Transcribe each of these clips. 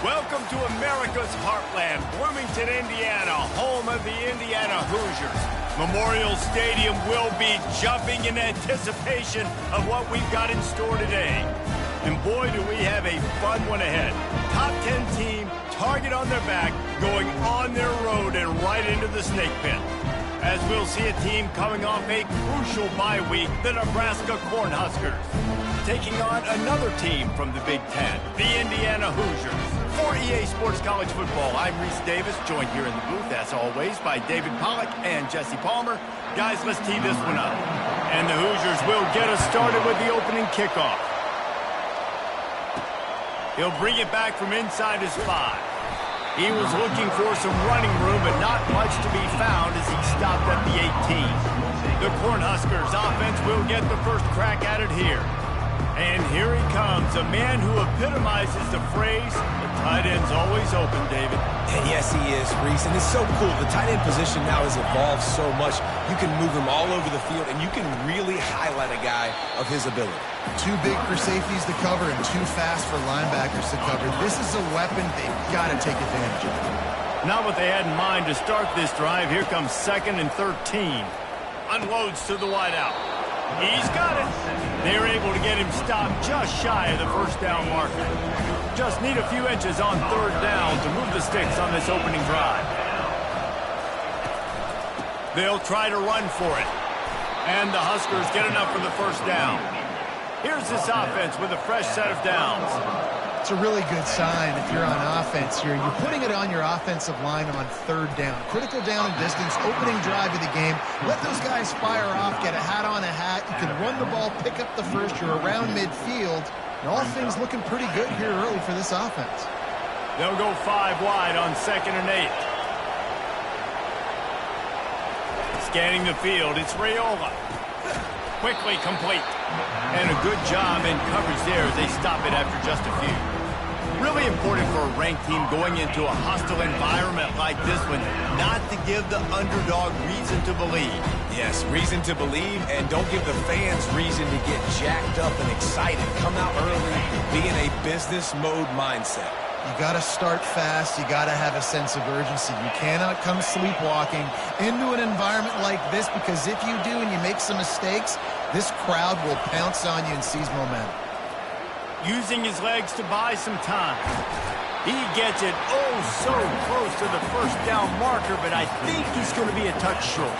Welcome to America's heartland, Bloomington, Indiana, home of the Indiana Hoosiers. Memorial Stadium will be jumping in anticipation of what we've got in store today. And boy, do we have a fun one ahead. Top 10 team, target on their back, going on their road and right into the snake pit. As we'll see a team coming off a crucial bye week, the Nebraska Cornhuskers, taking on another team from the Big Ten, the Indiana Hoosiers. For EA Sports College Football, I'm Reese Davis, joined here in the booth, as always, by David Pollack and Jesse Palmer. Guys, let's tee this one up. And the Hoosiers will get us started with the opening kickoff. He'll bring it back from inside his 5. He was looking for some running room, but not much to be found as he stopped at the 18. The Cornhuskers offense will get the first crack at it here. And here he comes, a man who epitomizes the phrase, the tight end's always open, David. And yes, he is, Reese, and it's so cool. The tight end position now has evolved so much. You can move him all over the field, and you can really highlight a guy of his ability. Too big for safeties to cover and too fast for linebackers to cover. This is a weapon they've got to take advantage of. Not what they had in mind to start this drive. Here comes 2nd and 13. Unloads to the wideout. He's got it. They're able to get him stopped just shy of the first down marker. Just need a few inches on 3rd down to move the sticks on this opening drive. They'll try to run for it. And the Huskers get enough for the first down. Here's this offense with a fresh set of downs. It's a really good sign if you're on offense here. You're putting it on your offensive line on 3rd down. Critical down and distance, opening drive of the game. Let those guys fire off, get a hat on a hat. You can run the ball, pick up the first. You're around midfield. And all things looking pretty good here early for this offense. They'll go 5 wide on 2nd and 8. Scanning the field, it's Raiola. Quickly complete. And a good job in coverage there as they stop it after just a few. Really important for a ranked team going into a hostile environment like this one, not to give the underdog reason to believe. Yes, reason to believe, and don't give the fans reason to get jacked up and excited. Come out early, be in a business mode mindset. You got to start fast. You got to have a sense of urgency. You cannot come sleepwalking into an environment like this, because if you do and you make some mistakes, this crowd will pounce on you and seize momentum. Using his legs to buy some time. He gets it oh so close to the first down marker, but I think he's going to be a touch short.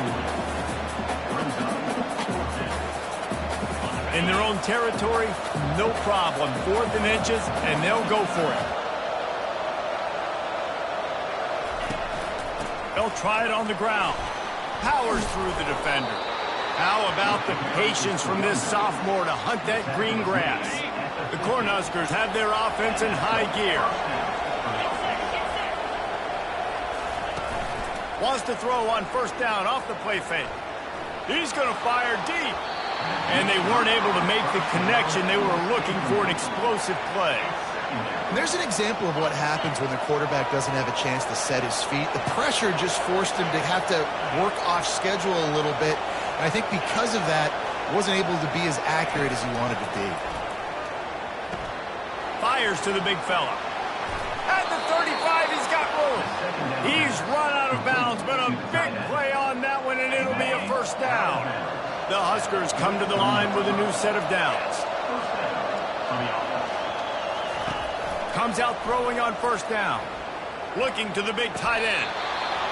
In their own territory, no problem. 4th and inches, and they'll go for it. They'll try it on the ground. Powers through the defender. How about the patience from this sophomore to hunt that green grass? The Cornhuskers have their offense in high gear. Wants to throw on 1st down off the play fake. He's going to fire deep. And they weren't able to make the connection. They were looking for an explosive play. And there's an example of what happens when the quarterback doesn't have a chance to set his feet. The pressure just forced him to have to work off schedule a little bit. And I think because of that, wasn't able to be as accurate as he wanted to be. Fires to the big fella. At the 35, he's got room. He's run out of bounds, but a big play on that one, and it'll be a 1st down. The Huskers come to the line with a new set of downs. Comes out throwing on 1st down. Looking to the big tight end.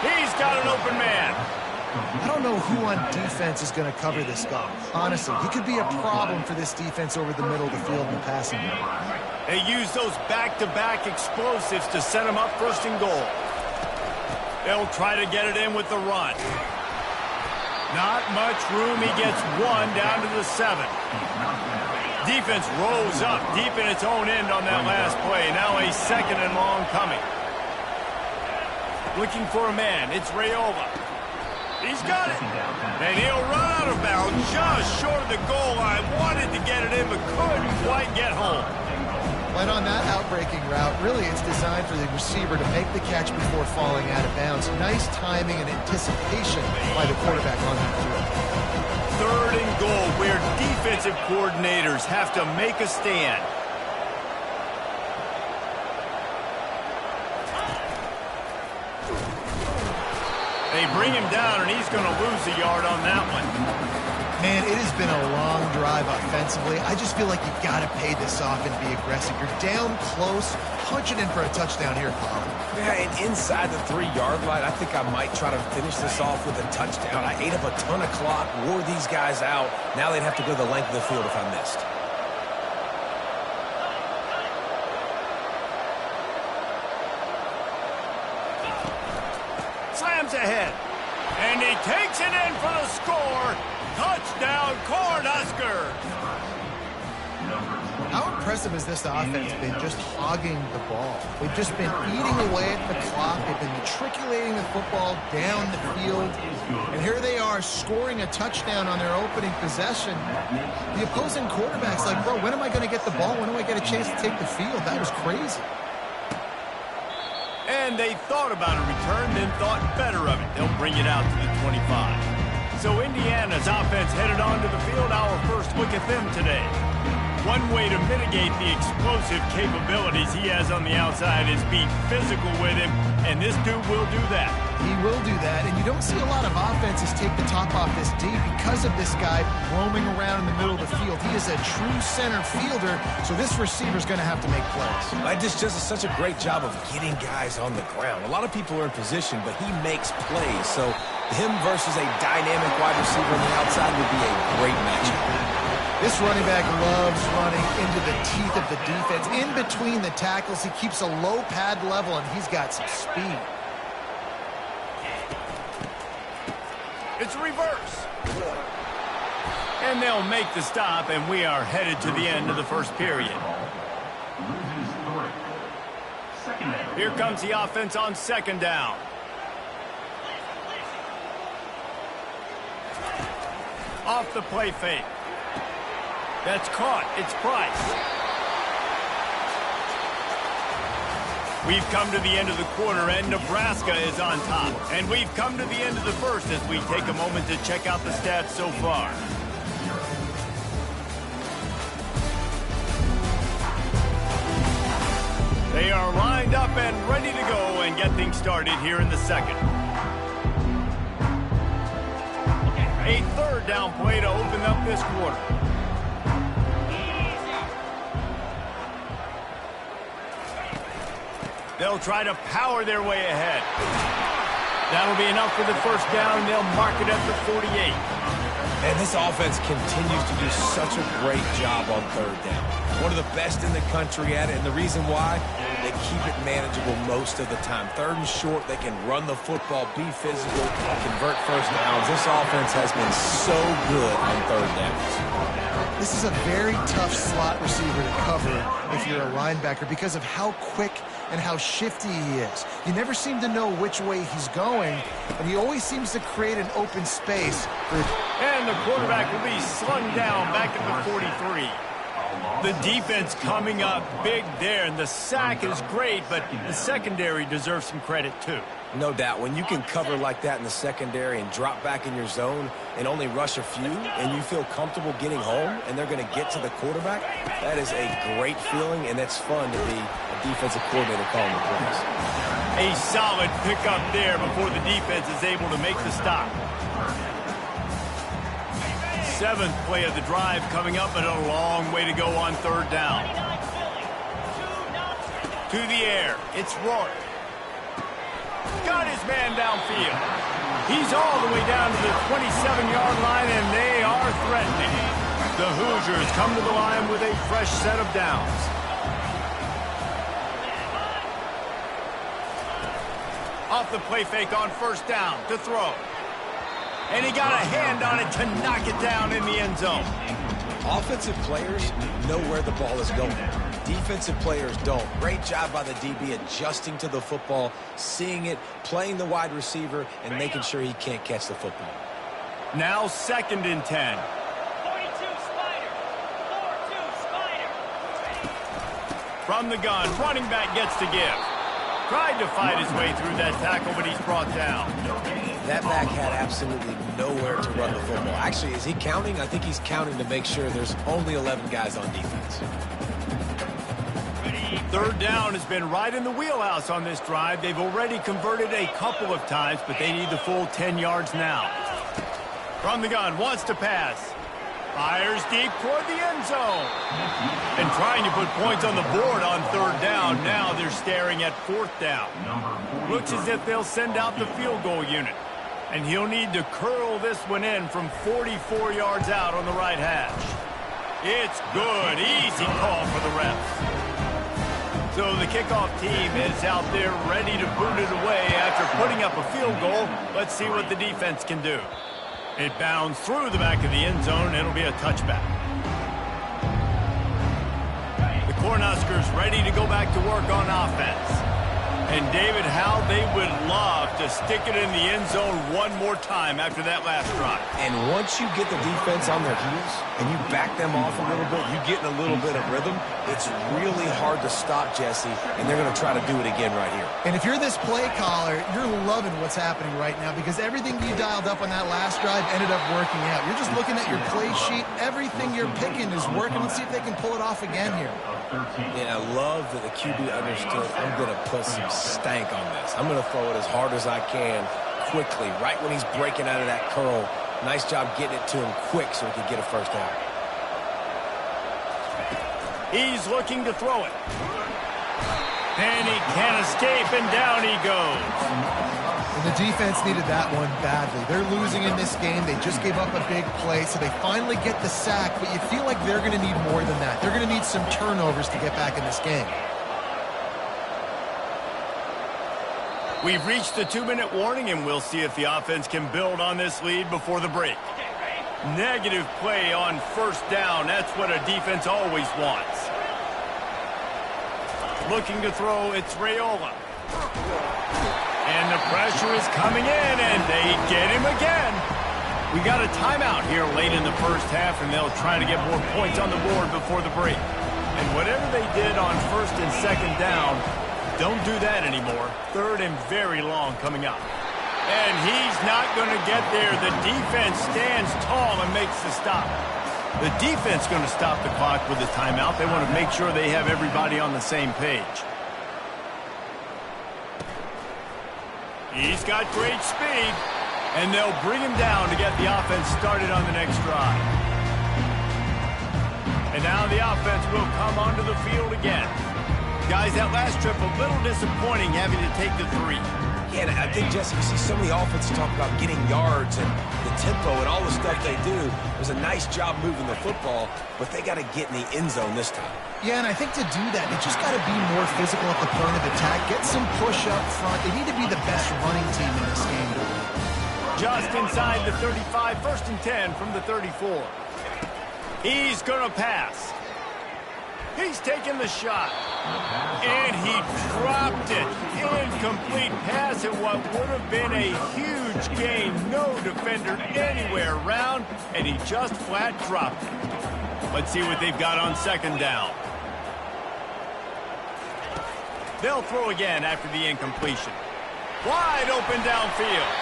He's got an open man. I don't know who on defense is going to cover this guy. Honestly, he could be a problem for this defense over the middle of the field in the passing game. They use those back-to-back explosives to set him up 1st and goal. They'll try to get it in with the run. Not much room. He gets 1 down to the 7. Defense rolls up deep in its own end on that last play. Now a 2nd and long coming. Looking for a man. It's Raiola. He's got it. And he'll run out of bounds just short of the goal line. Wanted to get it in, but couldn't quite get home. And on that outbreaking route, really it's designed for the receiver to make the catch before falling out of bounds. Nice timing and anticipation by the quarterback on that throw. 3rd and goal, where defensive coordinators have to make a stand. They bring him down, and he's going to lose a yard on that one. Man, it has been a long drive offensively. I just feel like you got to pay this off and be aggressive. You're down close. Punch it in for a touchdown here, Colin. Yeah, and inside the 3-yard line, I think I might try to finish this off with a touchdown. I ate up a ton of clock, wore these guys out. Now they'd have to go the length of the field if I missed. Slams ahead. And he takes it in for the score. Touchdown, Cornhuskers. How impressive has this offense been just hogging the ball? They've just been eating away at the clock. They've been matriculating the football down the field. And here they are scoring a touchdown on their opening possession. The opposing quarterback's like, bro, when am I going to get the ball? When do I get a chance to take the field? That was crazy. And they thought about a return, then thought better of it. They'll bring it out to the 25. So Indiana's offense headed onto the field. Our first look at them today. One way to mitigate the explosive capabilities he has on the outside is be physical with him, and this dude will do that. He will do that, and you don't see a lot of offenses take the top off this D because of this guy roaming around in the middle of the field. He is a true center fielder, so this receiver's going to have to make plays. This does such a great job of getting guys on the ground. A lot of people are in position, but he makes plays, so him versus a dynamic wide receiver on the outside would be a great matchup. This running back loves running into the teeth of the defense. In between the tackles, he keeps a low pad level, and he's got some speed. It's reverse. And they'll make the stop, and we are headed to the end of the first period. Here comes the offense on second down. Off the play fake. That's caught. It's Price. We've come to the end of the quarter, and Nebraska is on top. And we've come to the end of the first as we take a moment to check out the stats so far. They are lined up and ready to go and get things started here in the second. A third down play to open up this quarter. They'll try to power their way ahead. That'll be enough for the first down. They'll mark it at the 48. And this offense continues to do such a great job on third down. One of the best in the country at it, and the reason why, they keep it manageable most of the time. Third and short, they can run the football, be physical, convert first downs. This offense has been so good on third downs. This is a very tough slot receiver to cover if you're a linebacker because of how quick and how shifty he is. You never seem to know which way he's going, and he always seems to create an open space. And the quarterback will be slung down back at the 43. The defense coming up big there, and the sack is great, but the secondary deserves some credit too. No doubt. When you can cover like that in the secondary and drop back in your zone and only rush a few, and you feel comfortable getting home, and they're going to get to the quarterback, that is a great feeling, and it's fun to be a defensive coordinator calling the plays. A solid pickup there before the defense is able to make the stop. Seventh play of the drive coming up, but a long way to go on third down. To the air, it's Rourke. Got his man downfield. He's all the way down to the 27-yard line, and they are threatening. The Hoosiers come to the line with a fresh set of downs. Off the play fake on first down to throw. And he got a hand on it to knock it down in the end zone. Offensive players know where the ball is going. Defensive players don't. Great job by the DB adjusting to the football, seeing it, playing the wide receiver, and making sure he can't catch the football. Now 2nd and 10. 42 Spider. 4-2 Spider. From the gun, running back gets to give. Tried to fight his way through that tackle, but he's brought down. That back had absolutely nowhere to run the football. Actually, is he counting? I think he's counting to make sure there's only 11 guys on defense. Ready. Third down has been right in the wheelhouse on this drive. They've already converted a couple of times, but they need the full 10 yards now. From the gun, wants to pass. Fires deep toward the end zone. And trying to put points on the board on third down. Now they're staring at fourth down. Looks as if they'll send out the field goal unit. And he'll need to curl this one in from 44 yards out on the right hash. It's good. Easy call for the refs. So the kickoff team is out there ready to boot it away after putting up a field goal. Let's see what the defense can do. It bounds through the back of the end zone. It'll be a touchback. The Cornhuskers ready to go back to work on offense. And David, how they would love to stick it in the end zone one more time after that last drive. And once you get the defense on their heels and you back them off a little bit, you get in a little bit of rhythm, it's really hard to stop, Jesse, and they're going to try to do it again right here. And if you're this play caller, you're loving what's happening right now because everything you dialed up on that last drive ended up working out. You're just looking at your play sheet. Everything you're picking is working. Let's see if they can pull it off again here. Yeah, I love that the QB understood I'm going to put some stank on this. I'm going to throw it as hard as I can quickly, right when he's breaking out of that curl. Nice job getting it to him quick so he can get a first down. He's looking to throw it. And he can't escape, and down he goes. And the defense needed that one badly. They're losing in this game. They just gave up a big play, so they finally get the sack, but you feel like they're going to need more than that. They're going to need some turnovers to get back in this game. We've reached the 2-minute warning, and we'll see if the offense can build on this lead before the break. Negative play on first down. That's what a defense always wants. Looking to throw, it's Raiola. And the pressure is coming in, and they get him again. We got a timeout here late in the first half, and they'll try to get more points on the board before the break. And whatever they did on first and second down, don't do that anymore. Third and very long coming up. And he's not going to get there. The defense stands tall and makes the stop. The defense going to stop the clock with the timeout. They want to make sure they have everybody on the same page. He's got great speed, and they'll bring him down to get the offense started on the next drive. And now the offense will come onto the field again. Guys, that last trip, a little disappointing having to take the 3. Yeah, and I think, Jesse, you see so many offenses talk about getting yards and the tempo and all the stuff they do. It was a nice job moving the football, but they got to get in the end zone this time. Yeah, and I think to do that, they just got to be more physical at the point of attack, get some push up front. They need to be the best running team in this game to win. Just inside the 35, first and 10 from the 34. He's going to pass. He's taking the shot. And he dropped it. Incomplete pass at what would have been a huge gain. No defender anywhere around, and he just flat dropped it. Let's see what they've got on second down. They'll throw again after the incompletion. Wide open downfield.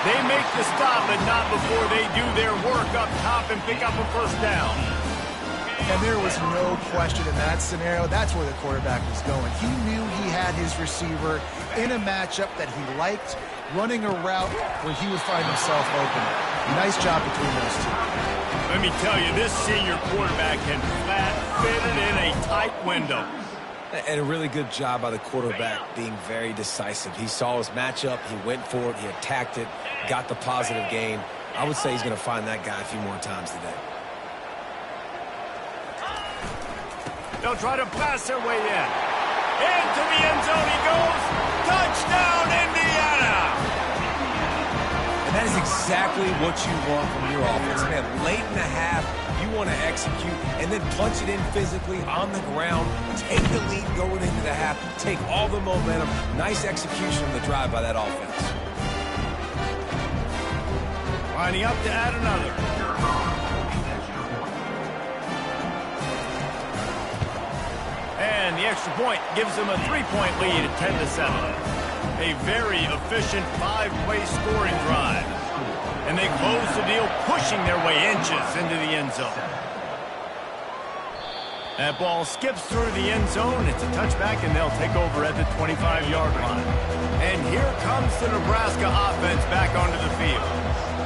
They make the stop, but not before they do their work up top and pick up a first down. And there was no question in that scenario. That's where the quarterback was going. He knew he had his receiver in a matchup that he liked, running a route where he would find himself open. Nice job between those two. Let me tell you, this senior quarterback can flat fit it in a tight window. And a really good job by the quarterback being very decisive. He saw his matchup, he went for it, he attacked it, got the positive gain. I would say he's going to find that guy a few more times today. They'll try to blast their way in. Into the end zone he goes. Touchdown, Indiana! And that is exactly what you want from your offense. Man, late in the half, you want to execute and then punch it in physically on the ground. Take the lead going into the half. Take all the momentum. Nice execution on the drive by that offense. Lining up to add another. And the extra point gives them a 3-point lead at 10-7. A very efficient 5-play scoring drive. And they close the deal, pushing their way inches into the end zone. That ball skips through the end zone. It's a touchback, and they'll take over at the 25-yard line. And here comes the Nebraska offense back onto the field.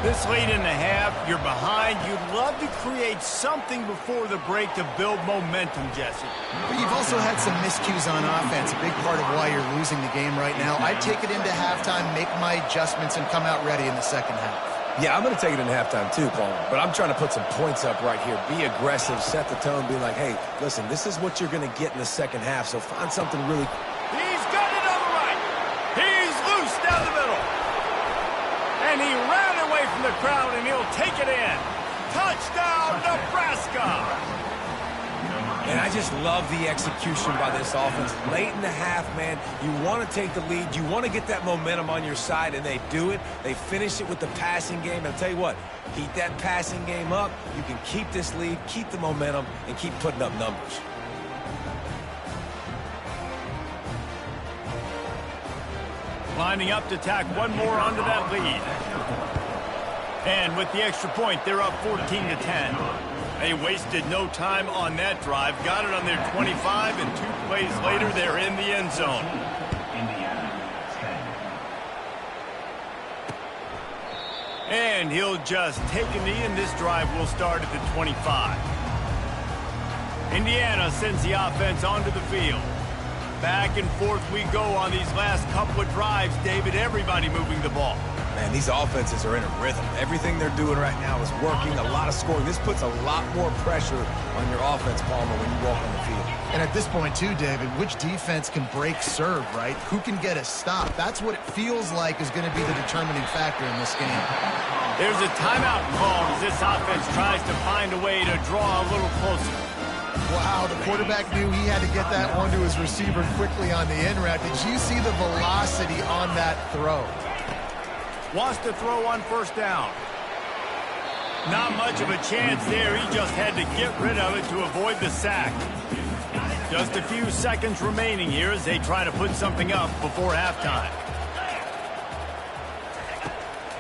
This late in the half, you're behind. You'd love to create something before the break to build momentum, Jesse. But you've also had some miscues on offense, a big part of why you're losing the game right now. I'd take it into halftime, make my adjustments, and come out ready in the second half. Yeah, I'm going to take it in halftime too, Paul. But I'm trying to put some points up right here. Be aggressive, set the tone, be like, hey, listen, this is what you're going to get in the second half, so find something really... He's got it on the right. He's loose down the middle. And he ran away from the crowd, and he'll take it in. Touchdown, Nebraska! And I just love the execution by this offense. Late in the half, man, you want to take the lead. You want to get that momentum on your side, and they do it. They finish it with the passing game. And I'll tell you what, keep that passing game up. You can keep this lead, keep the momentum, and keep putting up numbers. Lining up to tack one more onto that lead. And with the extra point, they're up 14-10. They wasted no time on that drive. Got it on their 25, and 2 plays later, they're in the end zone. And he'll just take a knee, and this drive will start at the 25. Indiana sends the offense onto the field. Back and forth we go on these last couple of drives, David. Everybody moving the ball. Man, these offenses are in a rhythm. Everything they're doing right now is working. A lot of scoring. This puts a lot more pressure on your offense, Palmer, when you walk on the field. And at this point, too, David, which defense can break serve, right? Who can get a stop? That's what it feels like is going to be the determining factor in this game. There's a timeout called as this offense tries to find a way to draw a little closer. Wow, the quarterback knew he had to get that one to his receiver quickly on the in route. Did you see the velocity on that throw? Wants to throw on first down. Not much of a chance there. He just had to get rid of it to avoid the sack. Just a few seconds remaining here as they try to put something up before halftime.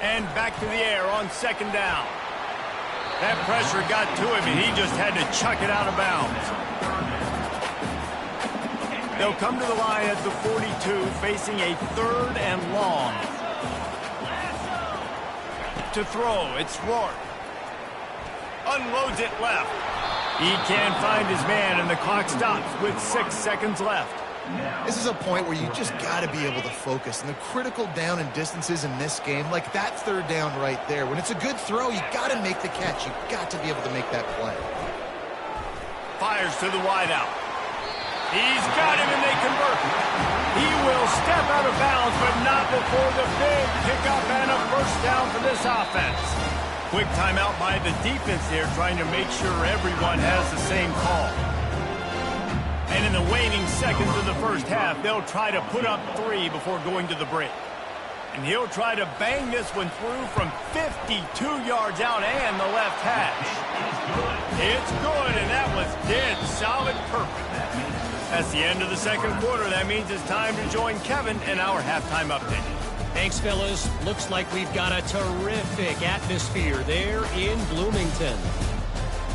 And back to the air on second down. That pressure got to him, and he just had to chuck it out of bounds. They'll come to the line at the 42, facing a 3rd and long. To throw, it's Rourke. Unloads it left. He can't find his man, and the clock stops with 6 seconds left. This is a point where you just got to be able to focus. And the critical down and distances in this game, like that 3rd down right there, when it's a good throw, you got to make the catch. You got to be able to make that play. Fires to the wideout. He's got him, and they convert. He will step out of bounds, but not before the big pickup and a first down for this offense. Quick timeout by the defense there, trying to make sure everyone has the same call. And in the waning seconds of the first half, they'll try to put up 3 before going to the break. And he'll try to bang this one through from 52 yards out and the left hash. It's good, and that was dead solid perfect. That's the end of the second quarter. That means it's time to join Kevin in our halftime update. Thanks, fellas. Looks like we've got a terrific atmosphere there in Bloomington.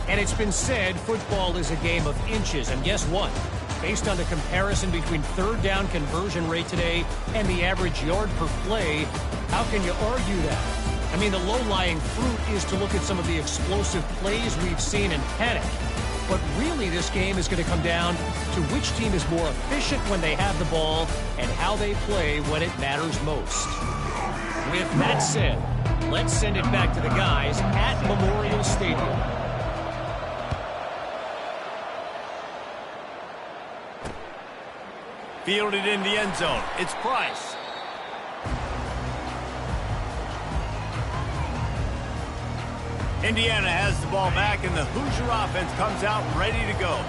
And it's been said football is a game of inches. And guess what? Based on the comparison between 3rd down conversion rate today and the average yard per play, how can you argue that? I mean, the low-lying fruit is to look at some of the explosive plays we've seen in panic. But really, this game is going to come down to which team is more efficient when they have the ball and how they play when it matters most. With that said, let's send it back to the guys at Memorial Stadium. Fielded in the end zone. It's Price. Indiana has the ball back, and the Hoosier offense comes out ready to go.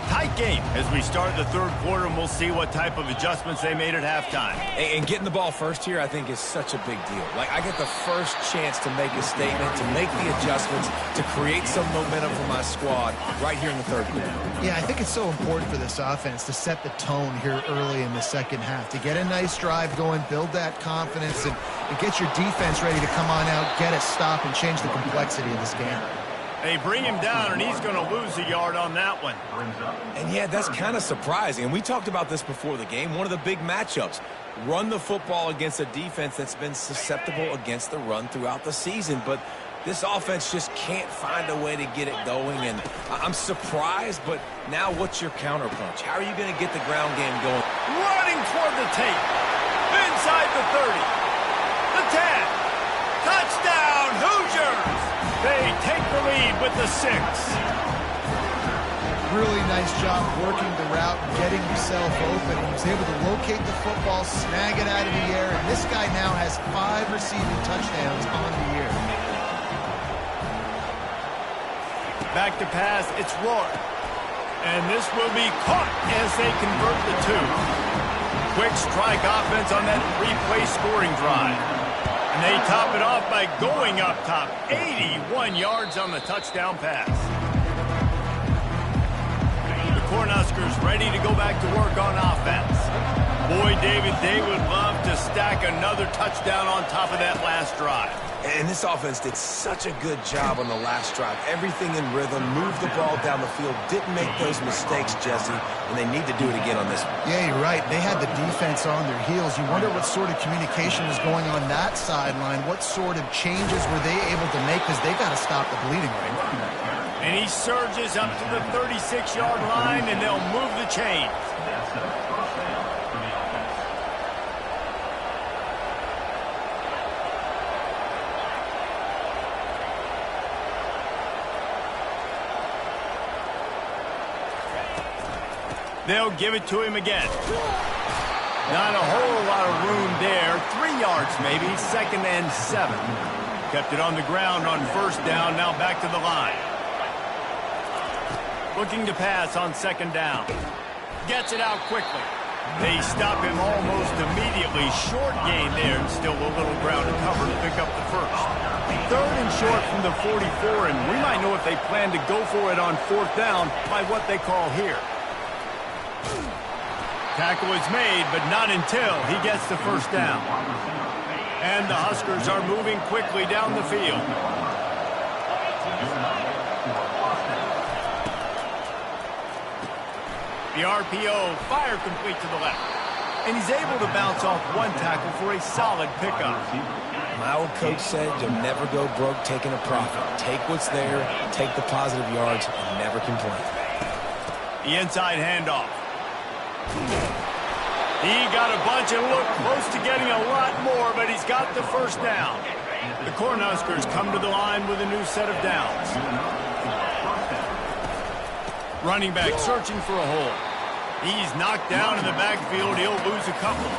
Tight game as we start the 3rd quarter, and we'll see what type of adjustments they made at halftime. And getting the ball first here, I think, is such a big deal. Like, I get the first chance to make a statement, to make the adjustments, to create some momentum for my squad right here in the 3rd quarter. Yeah, I think it's so important for this offense to set the tone here early in the second half, to get a nice drive going, build that confidence, and get your defense ready to come on out, get a stop, and change the complexity of this game. They bring him down, and he's going to lose a yard on that one. And yeah, that's kind of surprising. And we talked about this before the game. One of the big matchups. Run the football against a defense that's been susceptible against the run throughout the season. But this offense just can't find a way to get it going. And I'm surprised, but now what's your counterpunch? How are you going to get the ground game going? Running toward the tape. Inside the 30. The 10. Touchdown, Hoosiers! They take the lead with the 6. Really nice job working the route and getting himself open. He was able to locate the football, snag it out of the air, and this guy now has 5 receiving touchdowns on the year. Back to pass, it's Rourke. And this will be caught as they convert the 2. Quick strike offense on that 3-play scoring drive. And they top it off by going up top. 81 yards on the touchdown pass. Cornhuskers ready to go back to work on offense. Boy, David, they would love to stack another touchdown on top of that last drive. And this offense did such a good job on the last drive. Everything in rhythm, moved the ball down the field, didn't make those mistakes, Jesse, and they need to do it again on this one. Yeah, you're right. They had the defense on their heels. You wonder what sort of communication was going on that sideline. What sort of changes were they able to make, because they got to stop the bleeding right. And he surges up to the 36-yard line, and they'll move the chains. They'll give it to him again. Not a whole lot of room there. 3 yards maybe, 2nd and 7. Kept it on the ground on 1st down, now back to the line. Looking to pass on 2nd down. Gets it out quickly. They stop him almost immediately. Short gain there, and still a little ground to cover to pick up the 1st. 3rd and short from the 44, and we might know if they plan to go for it on 4th down by what they call here. Tackle is made, but not until he gets the 1st down. And the Huskers are moving quickly down the field. The RPO, fire complete to the left. And he's able to bounce off 1 tackle for a solid pickup. My old coach said you'll never go broke taking a profit. Take what's there, take the positive yards, and never complain. The inside handoff. He got a bunch and looked close to getting a lot more, but he's got the 1st down. The Cornhuskers come to the line with a new set of downs. Running back searching for a hole. He's knocked down in the backfield. He'll lose a couple.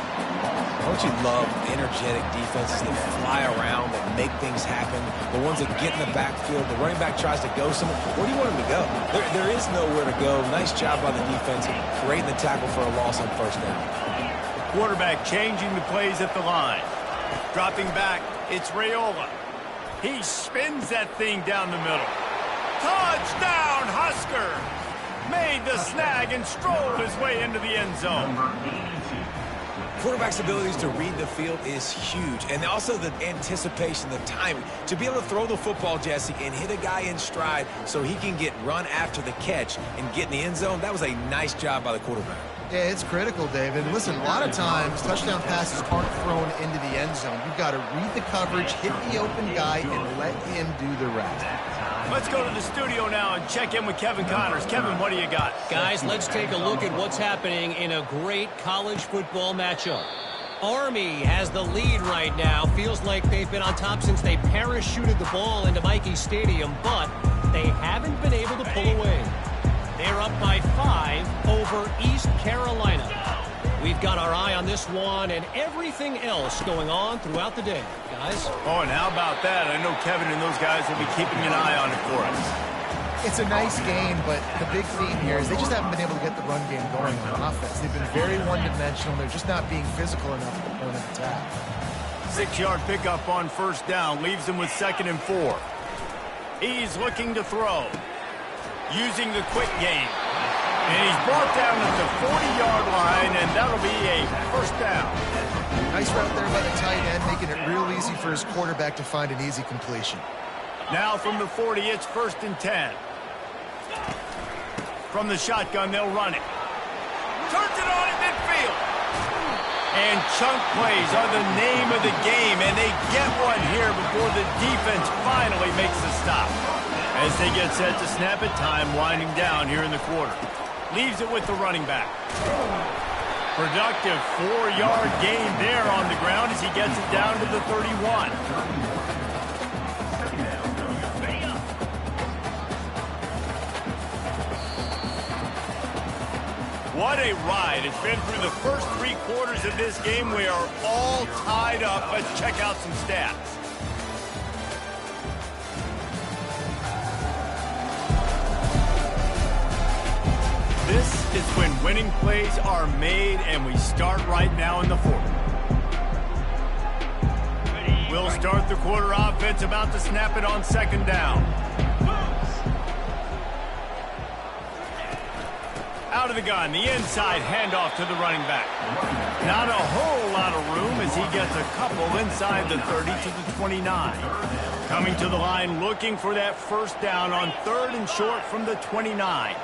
Don't you love energetic defenses that fly around, that make things happen? The ones that get in the backfield, the running back tries to go somewhere. Where do you want him to go? There is nowhere to go. Nice job by the defense, creating the tackle for a loss on 1st down. Quarterback changing the plays at the line. Dropping back, it's Raiola. He spins that thing down the middle. Touchdown, Husker! Made the snag and strolled his way into the end zone. Quarterback's abilities to read the field is huge, and also the anticipation, the timing. To be able to throw the football, Jesse, and hit a guy in stride so he can get run after the catch and get in the end zone, that was a nice job by the quarterback. Yeah, it's critical, David. Listen, a lot of times, touchdown passes aren't thrown into the end zone. You've got to read the coverage, hit the open guy, and let him do the rest. Let's go to the studio now and check in with Kevin Connors. Kevin, what do you got? Guys, let's take a look at what's happening in a great college football matchup. Army has the lead right now. Feels like they've been on top since they parachuted the ball into Michie Stadium, but they haven't been able to pull away. They're up by 5 over East Carolina. We've got our eye on this one and everything else going on throughout the day, guys. Oh, and how about that? I know Kevin and those guys will be keeping an eye on it for us. It's a nice game, but the big theme here is they just haven't been able to get the run game going on offense. They've been very one-dimensional. They're just not being physical enough at the point of attack. 6-yard pickup on 1st down leaves them with 2nd and 4. He's looking to throw. Using the quick game. And he's brought down at the 40-yard line, and that'll be a 1st down. Nice route there by the tight end, making it real easy for his quarterback to find an easy completion. Now from the 40, it's 1st and 10. From the shotgun, they'll run it. Turns it on in midfield. And chunk plays are the name of the game, and they get one here before the defense finally makes the stop. As they get set to snap it, time winding down here in the quarter. Leaves it with the running back. Productive 4-yard gain there on the ground as he gets it down to the 31. What a ride. It's been through the first 3 quarters of this game. We are all tied up. Let's check out some stats. This is when winning plays are made, and we start right now in the 4th. We'll start the quarter offense, about to snap it on 2nd down. Out of the gun, the inside handoff to the running back. Not a whole lot of room as he gets a couple inside the 30 to the 29. Coming to the line looking for that 1st down on 3rd and short from the 29.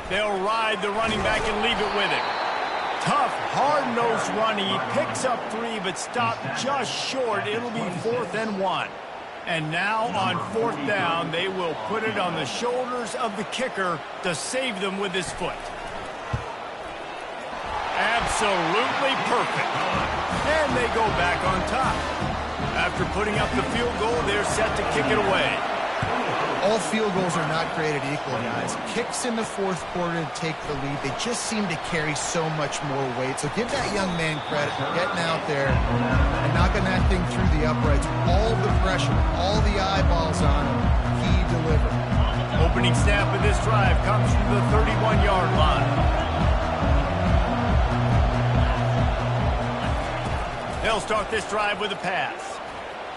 They'll ride the running back and leave it with him. Tough, hard-nosed running. He picks up 3 but stopped just short. It'll be 4th and 1. And now on 4th down, they will put it on the shoulders of the kicker to save them with his foot. Absolutely perfect. And they go back on top. After putting up the field goal, they're set to kick it away. All field goals are not created equal, guys. Kicks in the 4th quarter to take the lead. They just seem to carry so much more weight. So give that young man credit for getting out there and knocking that thing through the uprights. All the pressure, all the eyeballs on him. He delivered. Opening snap of this drive comes from the 31-yard line. They'll start this drive with a pass.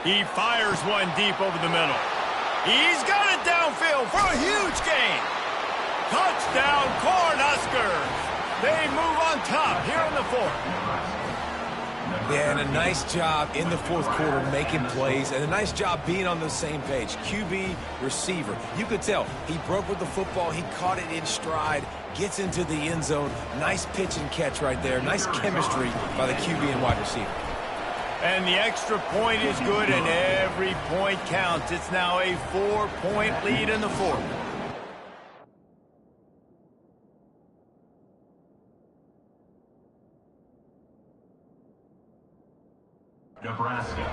He fires one deep over the middle. He's got it downfield for a huge gain. Touchdown, Cornhuskers. They move on top here in the 4th. Yeah, and a nice job in the 4th quarter making plays, and a nice job being on the same page. QB, receiver. You could tell he broke with the football. He caught it in stride, gets into the end zone. Nice pitch and catch right there. Nice chemistry by the QB and wide receiver. And the extra point is good, and every point counts. It's now a 4-point lead in the 4th. Nebraska.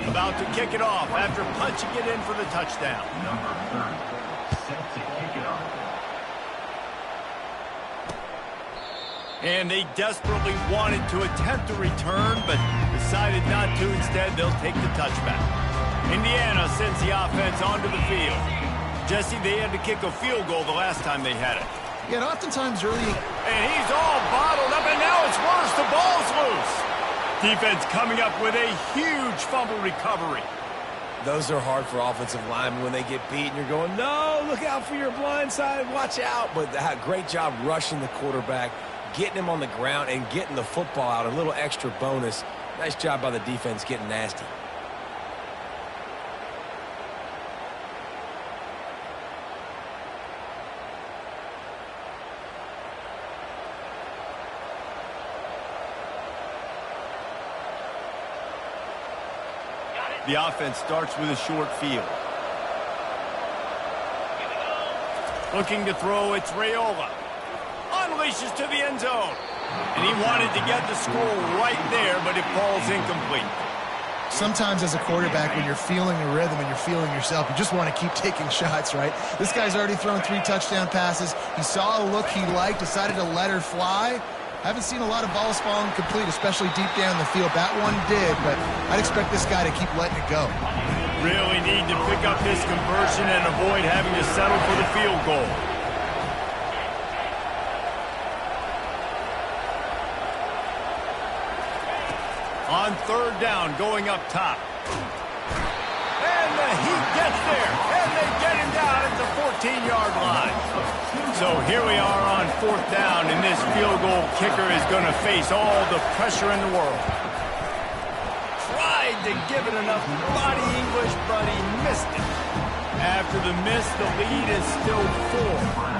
About to kick it off after punching it in for the touchdown. Number 30, set to kick it off. And they desperately wanted to attempt a return, but decided not to. Instead, they'll take the touchback. Indiana sends the offense onto the field. Jesse, they had to kick a field goal the last time they had it. Yet oftentimes early... And he's all bottled up, and now it's worse. The ball's loose. Defense coming up with a huge fumble recovery. Those are hard for offensive linemen when they get beat, and you're going, no, look out for your blind side, watch out. But great job rushing the quarterback, getting him on the ground, and getting the football out. A little extra bonus. Nice job by the defense getting nasty. The offense starts with a short field. Looking to throw, it's Raiola. Unleashes to the end zone. And he wanted to get the score right there, but it falls incomplete. Sometimes as a quarterback, when you're feeling the rhythm and you're feeling yourself, you just want to keep taking shots, right? This guy's already thrown 3 touchdown passes. He saw a look he liked, decided to let her fly. Haven't seen a lot of balls falling complete, especially deep down the field. That one did, but I'd expect this guy to keep letting it go. Really need to pick up this conversion and avoid having to settle for the field goal. On 3rd down, going up top. And the Heat gets there, and they get him down at the 14-yard line. So here we are on 4th down, and this field goal kicker is going to face all the pressure in the world. Tried to give it enough body English, but he missed it. After the miss, the lead is still 4.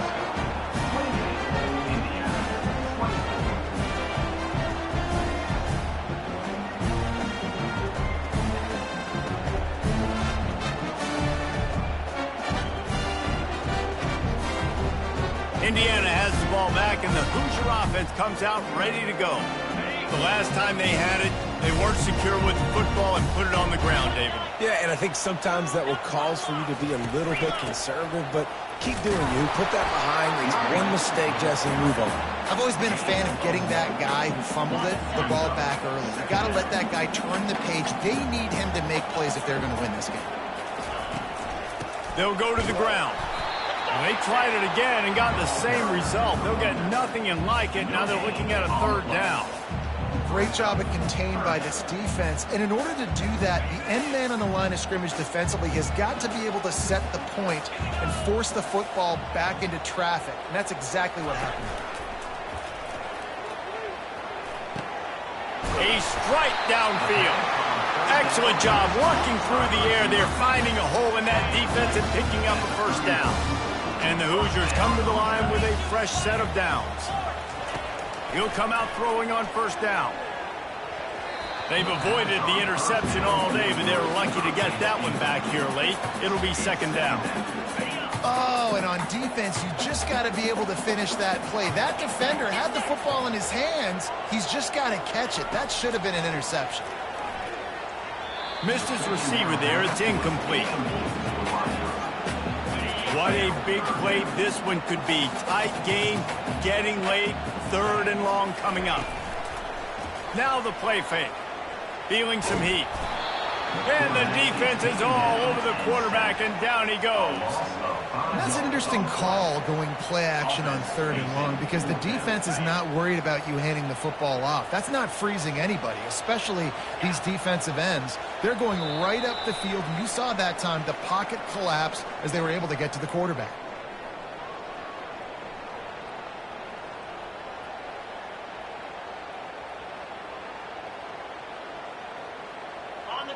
Indiana has the ball back, and the Hoosier offense comes out ready to go. The last time they had it, they weren't secure with the football and put it on the ground, David. Yeah, and I think sometimes that will cause for you to be a little bit conservative, but keep doing you. Put that behind. It's one mistake, Jesse, move on. I've always been a fan of getting that guy who fumbled it the ball back early. You got to let that guy turn the page. They need him to make plays if they're going to win this game. They'll go to the ground. They tried it again and got the same result. They'll get nothing and like it. Now they're looking at a 3rd down. Great job of contained by this defense. And in order to do that, the end man on the line of scrimmage defensively has got to be able to set the point and force the football back into traffic. And that's exactly what happened. A strike downfield. Excellent job working through the air. They're finding a hole in that defense and picking up a 1st down. And the Hoosiers come to the line with a fresh set of downs. He'll come out throwing on 1st down. They've avoided the interception all day, but they were lucky to get that one back here late. It'll be 2nd down. Oh, and on defense, you just got to be able to finish that play. That defender had the football in his hands. He's just got to catch it. That should have been an interception. Missed his receiver there. It's incomplete. What a big play this one could be. Tight game, getting late, 3rd and long coming up. Now the play fake. Feeling some heat. And the defense is all over the quarterback, and down he goes. That's an interesting call going play action on 3rd and long because the defense is not worried about you handing the football off. That's not freezing anybody, especially these defensive ends. They're going right up the field. And you saw that time the pocket collapse as they were able to get to the quarterback.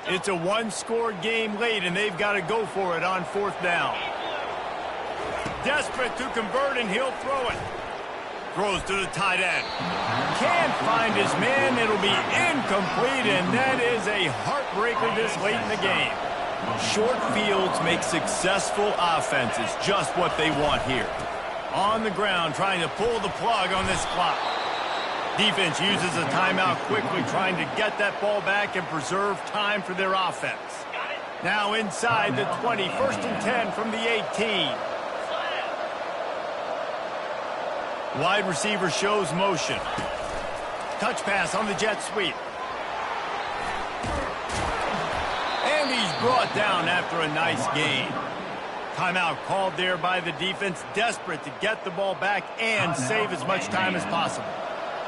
It's a 1-score game late, and they've got to go for it on 4th down. Desperate to convert, and he'll throw it. Throws to the tight end. Can't find his man. It'll be incomplete, and that is a heartbreaker this late in the game. Short fields make successful offenses, just what they want here. On the ground, trying to pull the plug on this clock. Defense uses a timeout quickly, trying to get that ball back and preserve time for their offense. Now inside the 20, 1st and 10 from the 18. Wide receiver shows motion. Touch pass on the jet sweep. And he's brought down after a nice gain. Timeout called there by the defense, desperate to get the ball back and save as much time as possible.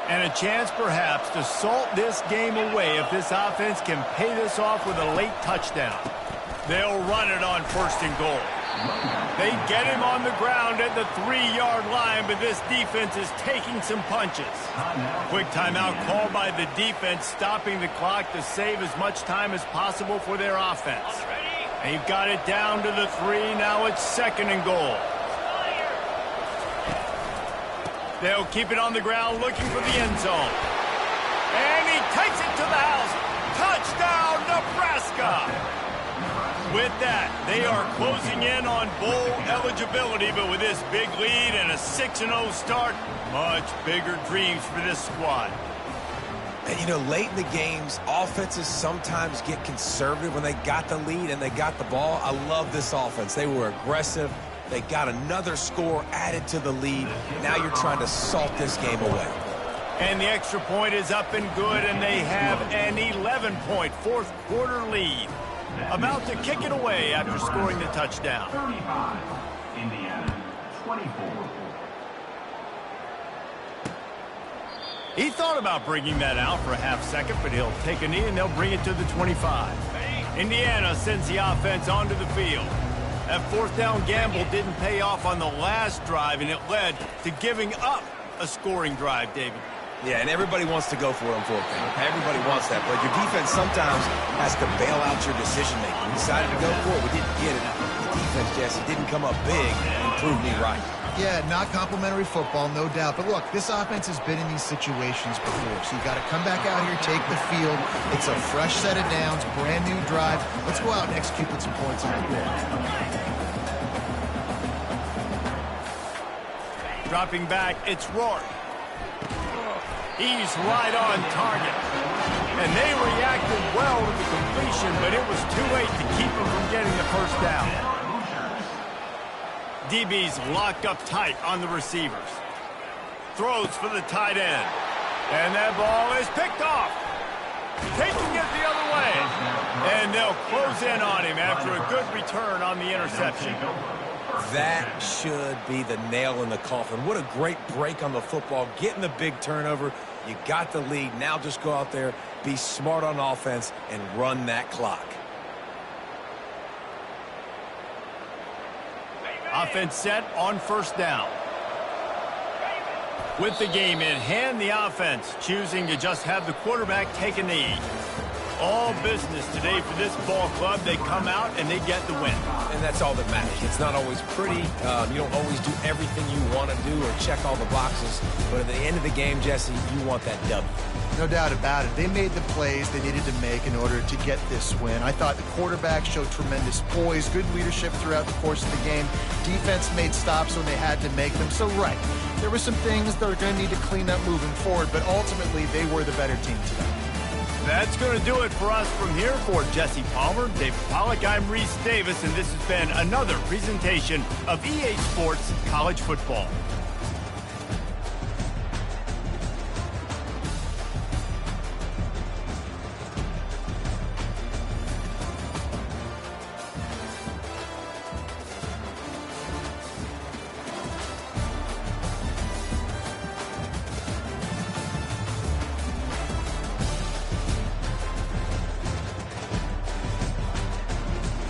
And a chance perhaps to salt this game away if this offense can pay this off with a late touchdown. They'll run it on 1st and goal. They get him on the ground at the 3-yard line, but this defense is taking some punches. Quick timeout called by the defense, stopping the clock to save as much time as possible for their offense. They've got it down to the 3. Now it's 2nd and goal. They'll keep it on the ground looking for the end zone. And he takes it to the house. Touchdown, Nebraska! With that, they are closing in on bowl eligibility, but with this big lead and a 6-0 start, much bigger dreams for this squad. And, you know, late in the games, offenses sometimes get conservative when they got the lead and they got the ball. I love this offense. They were aggressive. They got another score added to the lead. Now you're trying to salt this game away. And the extra point is up and good, and they have an 11-point fourth-quarter lead. About to kick it away after scoring the touchdown. 35, Indiana, 24. He thought about bringing that out for a half second, but he'll take a knee and they'll bring it to the 25. Indiana sends the offense onto the field. That 4th down gamble didn't pay off on the last drive, and it led to giving up a scoring drive, David. Yeah, and everybody wants to go for it on fourth down. Everybody wants that, but your defense sometimes has to bail out your decision-making. We decided to go for it. We didn't get it. The defense, Jesse, didn't come up big and prove me right. Yeah, not complimentary football, no doubt. But look, this offense has been in these situations before. So you got to come back out here, take the field. It's a fresh set of downs, brand new drive. Let's go out and execute with some points on the board. Dropping back, it's Rourke. He's right on target. And they reacted well to the completion, but it was too late to keep him from getting the first down. DB's locked up tight on the receivers. Throws for the tight end. And that ball is picked off. Taking it the other way. And they'll close in on him after a good return on the interception. That should be the nail in the coffin. What a great break on the football. Getting the big turnover. You got the lead. Now just go out there, be smart on offense, and run that clock. Offense set on first down. With the game in hand, the offense choosing to just have the quarterback take a knee. All business today for this ball club. They come out and they get the win. And that's all that matters. It's not always pretty. You don't always do everything you want to do or check all the boxes. But at the end of the game, Jesse, you want that W. No doubt about it. They made the plays they needed to make in order to get this win. I thought the quarterback showed tremendous poise, good leadership throughout the course of the game. Defense made stops when they had to make them. So, right, there were some things that are going to need to clean up moving forward, but ultimately they were the better team today. That's going to do it for us from here. For Jesse Palmer, David Pollack, I'm Reese Davis, and this has been another presentation of EA Sports College Football.